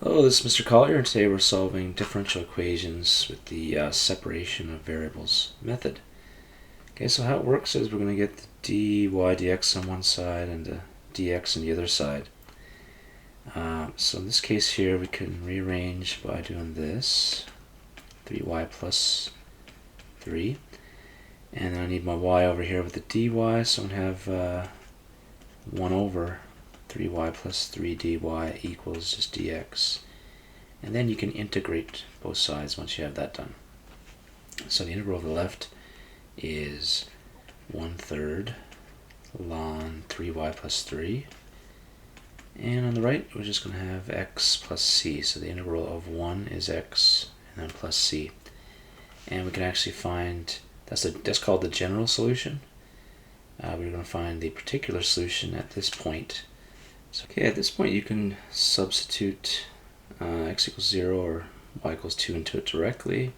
Hello, this is Mr. Collier, and today we're solving differential equations with the separation of variables method. Okay, so how it works is we're going to get the dy dx on one side and the dx on the other side. So in this case here, we can rearrange by doing this, 3y plus 3. And then I need my y over here with the dy, so I'm going to have 1 over 3y plus 3 dy equals just dx. And then you can integrate both sides once you have that done. So the integral over the left is 1/3 ln 3y plus 3. And on the right, we're just going to have x plus c. So the integral of 1 is x and then plus c. And we can actually find, that's called the general solution. We're going to find the particular solution at this point. So, okay, at this point you can substitute x equals 0 or y equals 2 into it directly.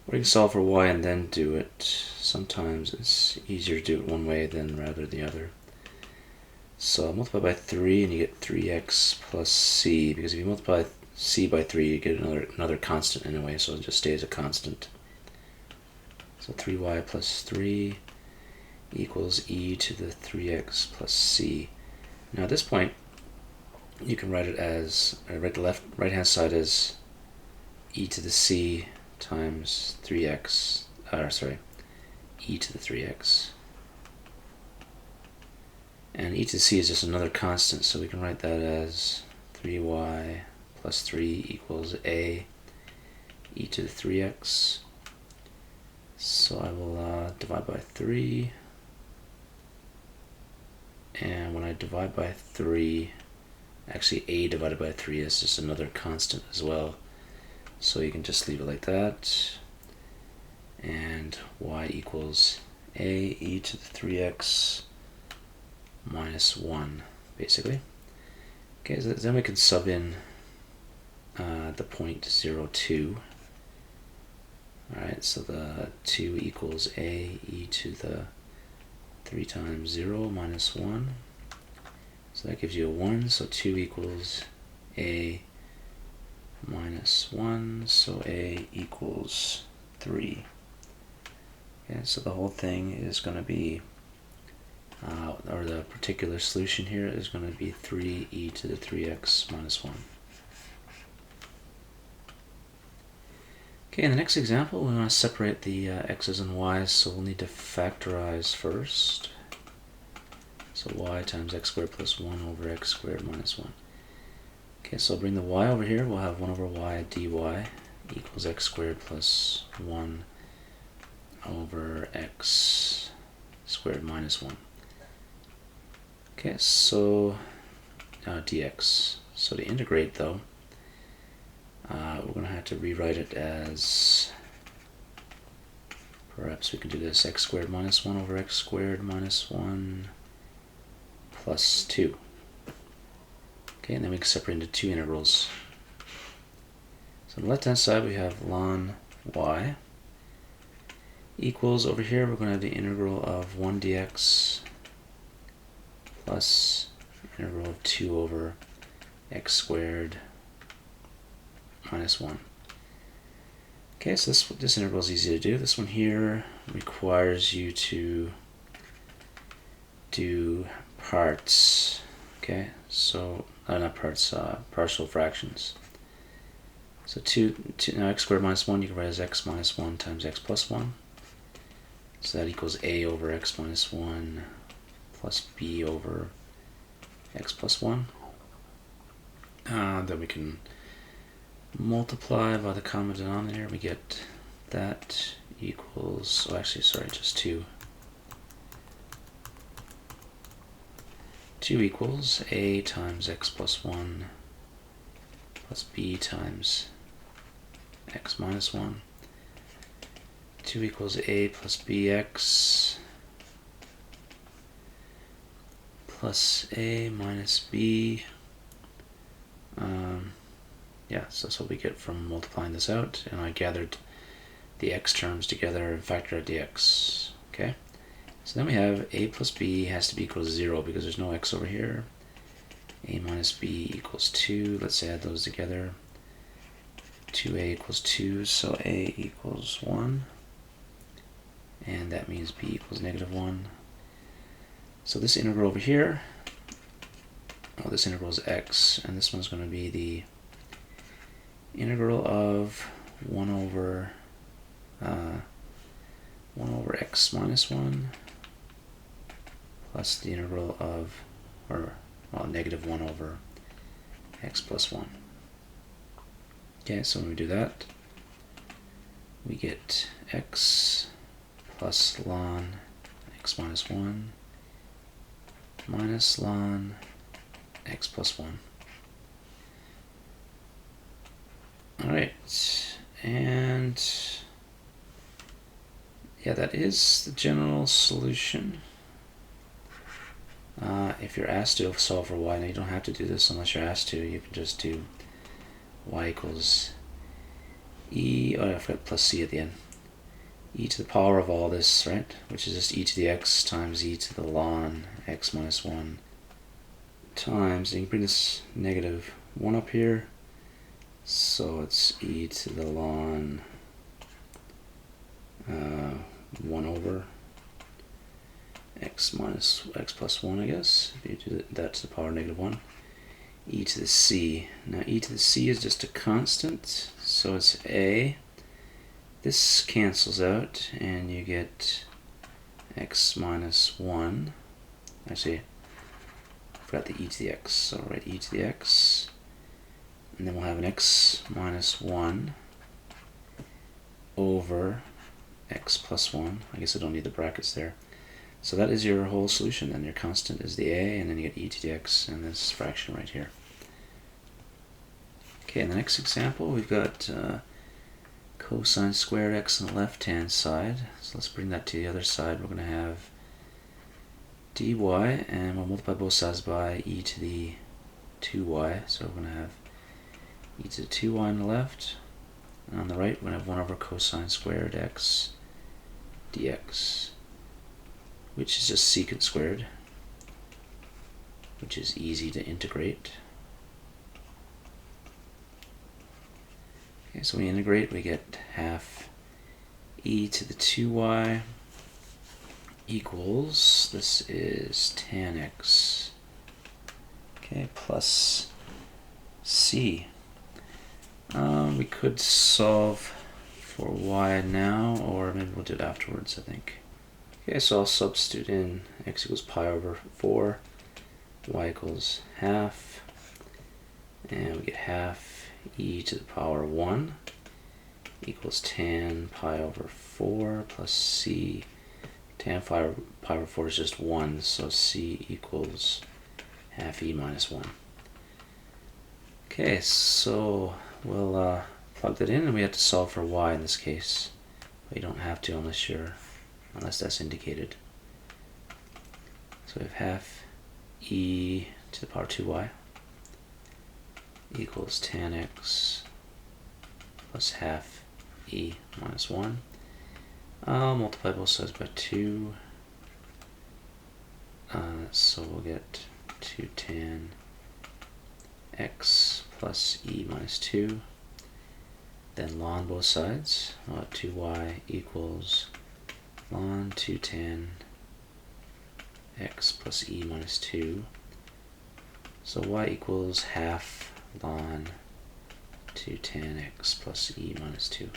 Or you can solve for y and then do it. Sometimes it's easier to do it one way than rather the other. So I'll multiply by 3 and you get 3x plus c, because if you multiply c by 3 you get another constant anyway, so it just stays a constant. So 3y plus 3 equals e to the 3x plus c. Now at this point you can write it as, write the right hand side as e to the c times 3x, e to the 3x. And e to the c is just another constant, so we can write that as 3y plus 3 equals a e to the 3x. So I will divide by 3. And when I divide by 3, actually a divided by 3 is just another constant as well. So you can just leave it like that. And y equals a e to the 3x minus 1, basically. Okay, so then we can sub in the point 0, 2. Alright, so the 2 equals a e to the 3 times 0 minus 1. So that gives you a 1, so 2 equals a minus 1, so a equals 3. Okay, so the whole thing is going to be, or the particular solution here is going to be 3 e to the 3x minus 1. Okay, in the next example, we want to separate the x's and y's, so we'll need to factorize first. So y times x squared plus 1 over x squared minus 1. Okay, so I'll bring the y over here. We'll have 1 over y dy equals x squared plus 1 over x squared minus 1. Okay, so dx. So to integrate, though, we're going to have to rewrite it as, perhaps we can do this, x squared minus 1 over x squared minus 1 plus 2. Okay, and then we can separate into two integrals. So on the left hand side we have ln y equals, over here we're going to have the integral of 1 dx plus integral of 2 over x squared minus 1. Okay, so this integral is easy to do. This one here requires you to do parts. Okay, so not parts, partial fractions. So 2 now x squared minus 1 you can write as x minus 1 times x plus 1. So that equals a over x minus 1 plus b over x plus 1. Then we can multiply by the common denominator. We get that equals, oh actually sorry, just 2. 2 equals a times x plus 1 plus b times x minus 1. 2 equals a plus bx plus a minus b. Yeah, so that's what we get from multiplying this out, and I gathered the x terms together and factored out the x. Okay, so then we have a plus b has to be equal to 0 because there's no x over here. a minus b equals 2. Let's add those together. 2a equals 2, so a equals 1. And that means b equals -1. So this integral over here, this integral is x, and this one's going to be the integral of 1 over x minus 1 plus the integral of, -1 over x plus 1. Okay, so when we do that, we get x plus ln x minus 1 minus ln x plus 1. Alright, and yeah, that is the general solution. If you're asked to solve for y, now you don't have to do this unless you're asked to. You can just do y equals e, I forgot plus c at the end. E to the power of all this, right? Which is just e to the x times e to the ln x minus 1 times, and you can bring this -1 up here. So it's e to the ln 1 over x minus x plus 1, I guess, if you do that to the power -1. E to the c. Now e to the c is just a constant, so it's a. This cancels out, and you get x minus 1. Actually, I forgot the e to the x, so I'll write e to the x. And then we'll have an x minus 1 over x plus 1. I guess I don't need the brackets there. So that is your whole solution. Then your constant is the a, and then you get e to the x and this fraction right here. Okay, in the next example, we've got cosine squared x on the left-hand side. So let's bring that to the other side. We're going to have dy, and we'll multiply both sides by e to the 2y. So we're going to have e to the 2y on the left, and on the right we're going to have 1 over cosine squared x dx, which is just secant squared, which is easy to integrate. Okay, so we integrate, we get half e to the 2y equals, this is tan x, okay, plus c. We could solve for y now, or maybe we'll do it afterwards, I think. Okay, so I'll substitute in x equals pi over 4, y equals half, and we get half e to the power 1 equals tan pi over 4 plus c. Tan pi over 4 is just 1, so c equals half e minus 1. Okay, so we'll plug that in, and we have to solve for y in this case. But you don't have to unless that's indicated. So we have half e to the power 2y equals tan x plus half e minus 1. I'll multiply both sides by 2. So we'll get 2 tan x plus e minus 2. Then ln both sides. 2y equals ln 2 tan x plus e minus 2. So y equals half ln 2 tan x plus e minus 2.